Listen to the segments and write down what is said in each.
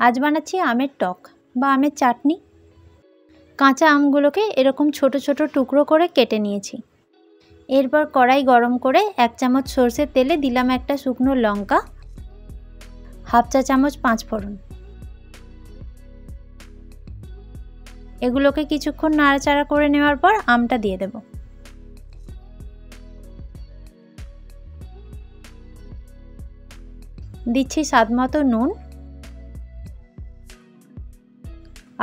আজ বানাচ্ছি আমের টক বা আমের চাটনি। কাঁচা আমগুলোকে এরকম ছোট ছোট টুকরো করে কেটে নিয়েছি। এরপর কড়াই গরম করে 1 চামচ সরষের তেলে দিলাম একটা শুকনো লঙ্কা, হাফ চা চামচ 5 ফোড়ন। এগুলোকে কিছুক্ষণ নাড়াচাড়া করে নেওয়ার পর আমটা দিয়ে দেব। দিচ্ছি স্বাদমতো নুন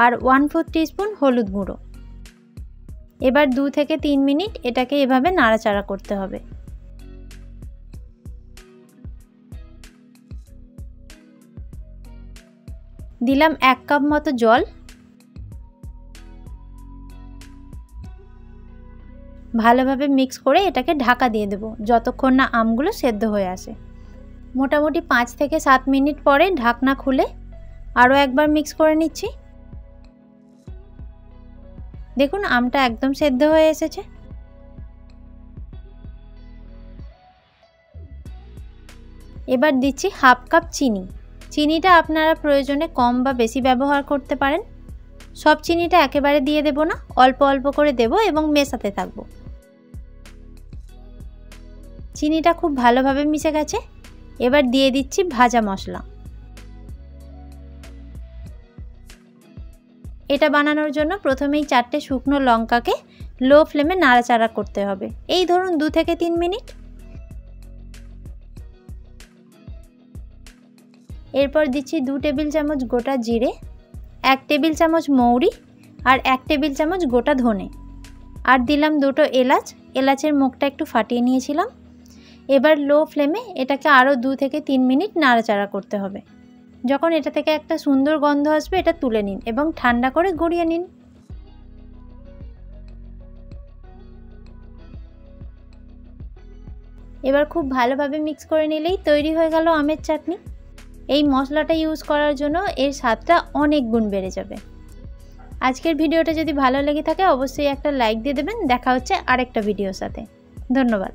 আর 1/4 টিস্পুন হলুদ গুঁড়ো। এবার 2 থেকে 3 মিনিট এটাকে এভাবে নাড়াচাড়া করতে হবে। দিলাম 1 কাপ মতো জল। ভালোভাবে মিক্স করে এটাকে ঢাকা দিয়ে দেব যতক্ষণ না আমগুলো সেদ্ধ হয়ে আসে। মোটামুটি 5 থেকে 7 মিনিট পরে ঢাকনা খুলে আরও একবার মিক্স করে নিচ্ছি। দেখুন আমটা একদম সেদ্ধ হয়ে এসেছে। এবার দিচ্ছি হাফ কাপ চিনি। চিনিটা আপনারা প্রয়োজনে কম বা বেশি ব্যবহার করতে পারেন। সব চিনিটা একেবারে দিয়ে দেব না, অল্প অল্প করে দেব এবং মেশাতে থাকবো। চিনিটা খুব ভালোভাবে মিশে গেছে। এবার দিয়ে দিচ্ছি ভাজা মশলা। এটা বানানোর জন্য প্রথমেই 4টে শুকনো লঙ্কাকে লো ফ্লেমে নাড়াচাড়া করতে হবে। এই ধরুন 2 থেকে 3 মিনিট। এরপর দিচ্ছি 2 টেবিল চামচ গোটা জিরে, 1 টেবিল চামচ মৌরি আর 1 টেবিল চামচ গোটা ধনে, আর দিলাম 2টো এলাচ। এলাচের মুখটা একটু ফাটিয়ে নিয়েছিলাম। এবার লো ফ্লেমে এটাকে আরও 2 থেকে 3 মিনিট নাড়াচাড়া করতে হবে। যখন এটা থেকে একটা সুন্দর গন্ধ আসবে এটা তুলে নিন এবং ঠান্ডা করে গড়িয়ে নিন। এবার খুব ভালোভাবে মিক্স করে নিলেই তৈরি হয়ে গেল আমের চাটনি। এই মশলাটা ইউজ করার জন্য এর স্বাদটা অনেক গুণ বেড়ে যাবে। আজকের ভিডিওটা যদি ভালো লেগে থাকে অবশ্যই একটা লাইক দিয়ে দেবেন। দেখা হচ্ছে আরেকটা ভিডিওর সাথে। ধন্যবাদ।